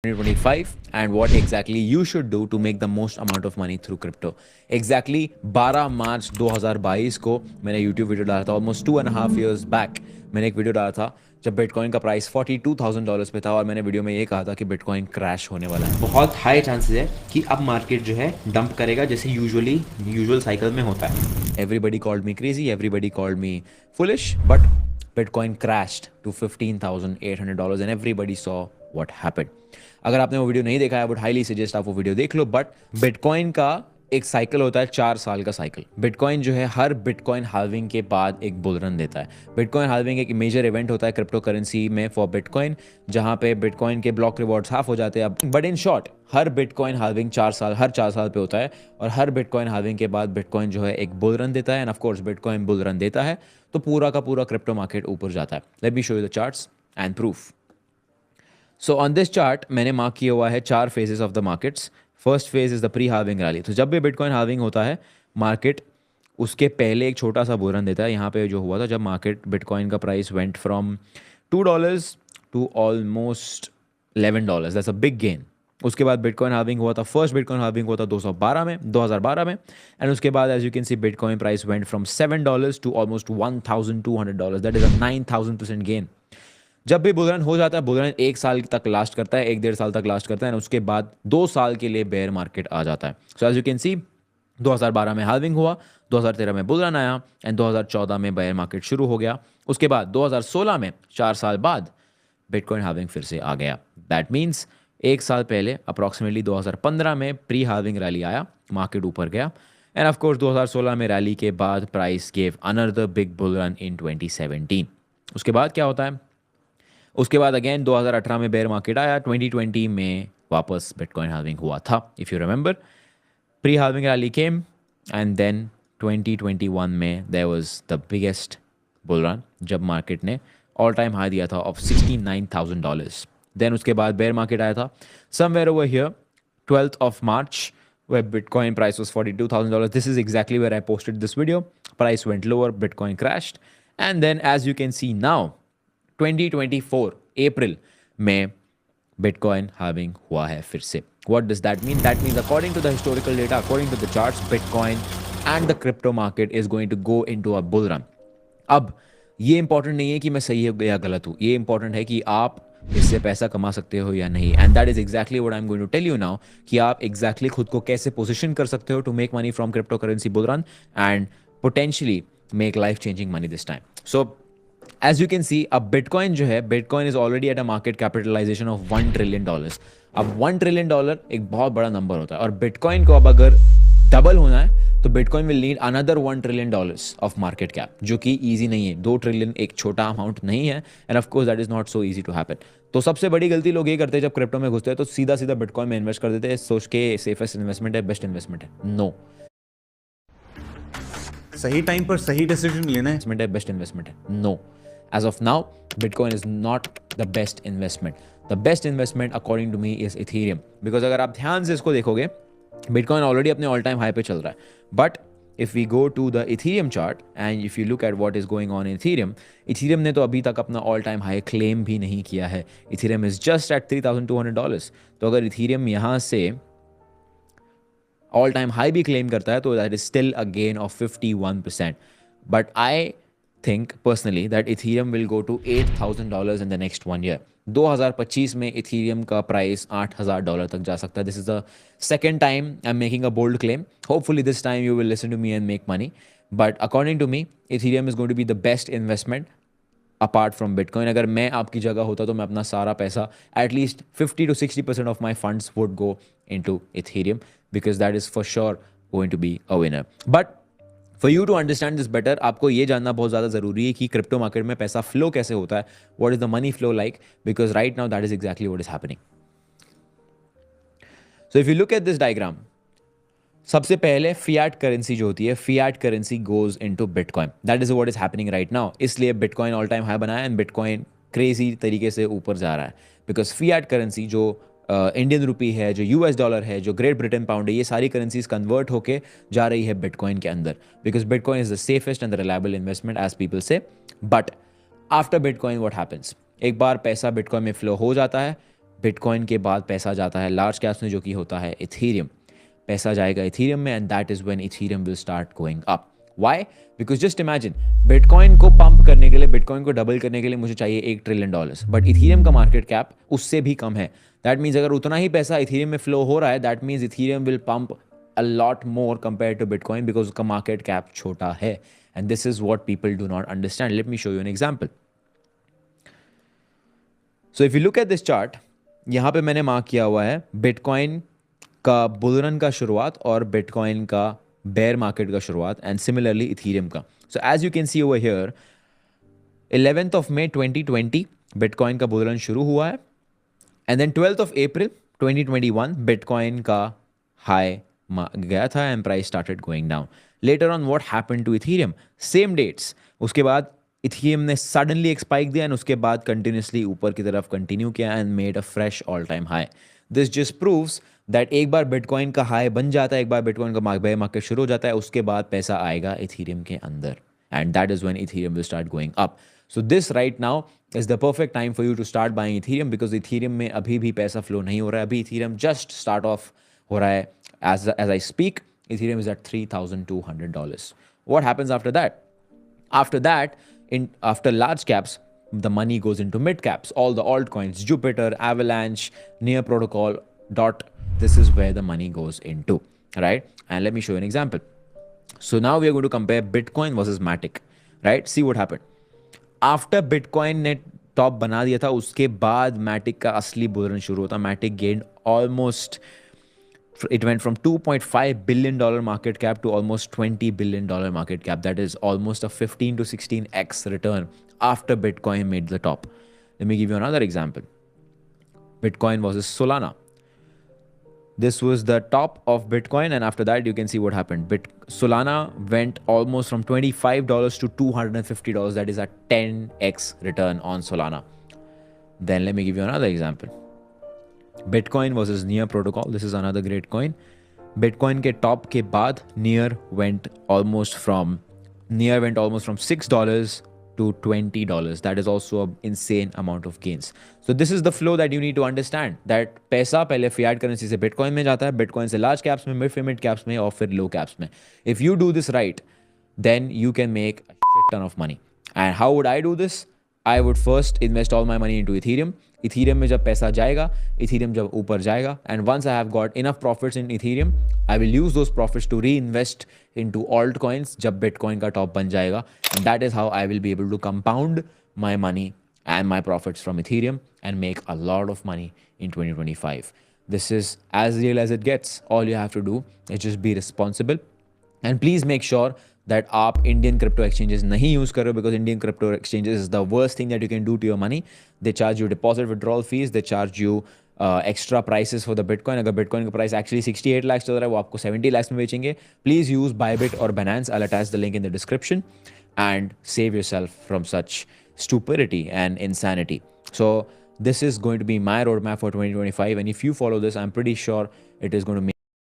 2025 and what exactly you should do to make the most amount of money through crypto. Exactly 12 मार्च 2022 को मैंने YouTube video डाला था, almost 2.5 years back मैंने एक video डाला था जब बिटकॉइन का प्राइस $42,000 पे था और मैंने वीडियो में ये कहा था कि बिटकॉइन क्रैश होने वाला है। बहुत हाई चांसेस है कि अब मार्केट जो है डंप करेगा जैसे यूजुअल साइकिल में होता है। Everybody called me crazy, everybody called me foolish, but Bitcoin crashed to $15,800 and everybody saw what happened. अगर आपने वो वीडियो नहीं देखा है, I would highly suggest आप वो वीडियो देख लो। बट बिटकॉइन का एक साइकिल होता है, 4 साल का साइकिल। बिटकॉइन जो है हर बिटकॉइन हाल्विंग के बाद एक बुल रन देता है। बिटकॉइन हाल्विंग एक मेजर इवेंट होता है क्रिप्टो करेंसी में फॉर बिटकॉइन, जहां पे बिटकॉइन के ब्लॉक रिवॉर्ड्स हाफ हो जाते हैं। But in short her bitcoin halving 4 साल हर 4 साल पे होता है और हर बिटकॉइन हाल्विंग के बाद बिटकॉइन जो है एक बुल रन देता है। And of course bitcoin bull run देता है तो पूरा का पूरा क्रिप्टो मार्केट ऊपर जाता है। Let me show you the charts and proof. So on this chart मैंने मार्क किया हुआ है 4 phases of the markets. First phase is the pre halving rally. तो जब भी बिटकॉइन हाल्विंग होता है मार्केट उसके पहले एक छोटा सा बुल रन देता है। यहाँ पे जो हुआ था जब मार्केट बिटकॉइन का price went from $2 to almost $11, that's a big gain. उसके बाद बिटकॉइन हाल्विंग हुआ था, फर्स्ट बिटकॉइन हाल्विंग हुआ था 2012 में एंड उसके बाद as you can see bitcoin price went from $7 to almost $1,200, that is a 9,000% gain. जब भी बुल रन हो जाता है, बुल रन 1 साल तक लास्ट करता है, 1-1.5 साल तक लास्ट करता है, उसके बाद 2 साल के लिए बेयर मार्केट आ जाता है। So as you can see 2012 में हाल्विंग हुआ, 2013 में बुल रन आया एंड 2014 में बेयर मार्केट शुरू हो गया। उसके बाद 2016 में 4 साल बाद बिटकॉइन हाल्विंग फिर से आ गया। दैट मीन्स 1 साल पहले अप्रॉक्सीमेटली 2015 में प्री हाल्विंग रैली आया, मार्केट ऊपर गया एंड ऑफ कोर्स 2016 में रैली के बाद price gave another big bull run in 2017। उसके बाद क्या होता है, उसके बाद अगेन 2018 में बेयर मार्केट आया, 2020 में वापस बिटकॉइन हाल्विंग हुआ था। If you remember pre halving rally came and then 2021 में there was the biggest bull run जब मार्केट ने ऑल टाइम हाई दिया था ऑफ $69,000। देन उसके बाद बेयर मार्केट आया था somewhere over here 12th of March where Bitcoin price was $42,000. This is exactly where I posted this video. Price went lower, Bitcoin crashed and then as you can see now 2024 अप्रैल में bitcoin halving हुआ है फिर से। What does that mean? That means according to the historical data, according to the charts, Bitcoin and the crypto market is going to go into a bull run. अब ये important नहीं है कि मैं सही या गलत हूँ, ये इंपॉर्टेंट है कि आप इससे पैसा कमा सकते हो या नहीं। And that is exactly what I am going to tell you now कि आप एग्जैक्टली खुद को कैसे पोजीशन कर सकते हो to make money from crypto currency bull run and potentially make life changing money this time. So as you can see अब bitcoin जो है, bitcoin is already at a market capitalization of $1 trillion. अब $1 trillion एक बहुत बड़ा number होता है और बिटकॉइन को अब अगर डबल होना है तो bitcoin will need another $1 trillion of market cap, जो कि ईजी नहीं है। 2 ट्रिलियन एक छोटा अमाउंट नहीं है and of course that is not so easy to happen. तो सबसे बड़ी गलती लोग ये करते हैं जब क्रिप्टो में घुसते हैं तो सीधा सीधा बिटकॉइन में इन्वेस्ट कर देते हैं, सोच के सेफेस्ट इन्वेस्टमेंट है, बेस्ट इन्वेस्टमेंट है। नो, सही टाइम पर सही डिसीजन लेना है, बेस्ट इन्वेस्टमेंट है। No, as of now bitcoin is not the best investment. The best investment according to me is ethereum, because अगर आप ध्यान से इसको देखोगे bitcoin ऑलरेडी अपने ऑल टाइम हाई पे चल रहा है, but if we go to the ethereum chart and if you look at what is going on in ethereum ने तो अभी तक अपना ऑल टाइम हाई क्लेम भी नहीं किया है। ethereum is just at $3,200। तो अगर ethereum यहाँ से ऑल टाइम हाई भी क्लेम करता है तो that is still a gain of 51%। But I think personally that Ethereum will go to $8,000 in the next 1 year. 2025 में Ethereum का प्राइस $8,000 तक जा सकता है। This is the second time I'm making a bold claim. Hopefully this time you will listen to me and make money. But according to me, Ethereum is going to be the best investment apart from Bitcoin. अगर मैं आपकी जगह होता तो मैं अपना सारा पैसा at least 50 to 60% of my funds would go into Ethereum because that is for sure going to be a winner. But for you to understand this better, आपको ये जानना बहुत ज़्यादा ज़रूरी है कि क्रिप्टो मार्केट में पैसा फ्लो कैसे होता है, what is the money flow like, because right now that is exactly what is happening. So if you look at this diagram, सबसे पहले फियाट करेंसी जो होती है, Fiat currency goes into bitcoin, that is what is happening right now. इसलिए bitcoin all time high बनाया and bitcoin crazy तरीके से ऊपर जा रहा है, बिकॉज फियाट करेंसी जो इंडियन रुपी है, जो US डॉलर है, जो ग्रेट ब्रिटेन पाउंड है, ये सारी करेंसीज कन्वर्ट होके जा रही है बिटकॉइन के अंदर, because bitcoin is the safest and the reliable investment as people से। But after bitcoin what happens, एक बार पैसा बिटकॉइन में फ्लो हो जाता है बिटकॉइन के बाद पैसा जाता है लार्ज कैप्स में, जो कि होता है इथीरियम. पैसा जाएगा इथीरियम में, and that is when Ethereum will start going up. Why? Because just imagine, bitcoin को पंप करने के लिए, बिटकॉइन को डबल करने के लिए मुझे चाहिए $1 ट्रिलियन, बट इथीरियम का मार्केट कैप उससे भी कम है. दैट मीन्स अगर उतना ही पैसा इथीरियम में फ्लो हो रहा है, that means Ethereum will pump a lot more compared to Bitcoin because उसका market cap छोटा है. And this is what people do not understand. Let me show you an example. So if you look at this chart, यहाँ पे मैंने mark किया हुआ है Bitcoin का बुल रन का शुरुआत और Bitcoin का bear market का शुरुआत, and similarly Ethereum का. So as you can see over here, 11th of May 2020 Bitcoin का बुल रन शुरू हुआ है, and then 12th of April 2021 Bitcoin का high गया था and price started going down. Later on what happened to ethereum, same dates. उसके बाद Ethereum ने सडनली एक स्पाइक दिया एंड उसके बाद कंटिन्यूसली ऊपर की तरफ कंटिन्यू किया and made a fresh all time high. This just proves that एक बार बिटकॉइन का हाई बन जाता है, एक बार बिटकॉइन का बेयर मार्केट शुरू हो जाता है, उसके बाद पैसा आएगा इथीरियम के अंदर, and that is when Ethereum will start going up. So this right now is the perfect time for you to start buying Ethereum because Ethereum में अभी भी पैसा फ्लो नहीं हो रहा है. अभी Ethereum just start off हो रहा है. As I speak, Ethereum is at $3,200. What happens after that? After that, after large caps, the money goes into mid caps. All the altcoins, Jupiter, Avalanche, Near Protocol, Dot. This is where the money goes into, right? And let me show you an example. So now we are going to compare Bitcoin versus Matic, right? See what happened. After bitcoin ने top बना दिया था, उसके बाद मैटिक का असली bull run शुरू होता. Matic gain almost, it went from $2.5 billion market cap to almost $20 billion market cap. That is almost a 15 to 16x return after Bitcoin made the top. Let me give you another example. Bitcoin versus Solana. This was the top of Bitcoin, and after that, you can see what happened. Solana went almost from $25 to $250. That is a 10x return on Solana. Then let me give you another example. Bitcoin versus Near Protocol. This is another great coin. Bitcoin के top के बाद Near went almost from $6 to $20. That is also an insane amount of gains. So this is the flow that you need to understand. That पैसा पहले fiat currency से Bitcoin में जाता है, Bitcoin से large caps में, mid caps में और फिर low caps में. If you do this right, then you can make a shit ton of money. And how would I do this? I would first invest all my money into Ethereum. Ethereum में जब पैसा जाएगा, Ethereum जब ऊपर जाएगा, and once I have got enough profits in Ethereum, I will use those profits to reinvest into altcoins जब Bitcoin का top बन जाएगा, and that is how I will be able to compound my money and my profits from Ethereum and make a lot of money in 2025. This is as real as it gets. All you have to do is just be responsible, and please make sure that आप Indian crypto exchanges नहीं use कर रहे हो, because Indian crypto exchanges is the worst thing that you can do to your money. They charge you deposit withdrawal fees, they charge you extra prices for the Bitcoin. अगर Bitcoin का price actually 68 lakhs चल रहा है, वो आपको 70 lakhs में बेचेंगे. Please use Bybit or Binance. I'll attach the link in the description, and save yourself from such stupidity and insanity. So this is going to be my roadmap for 2025, and if you follow this, I'm pretty sure it is going to make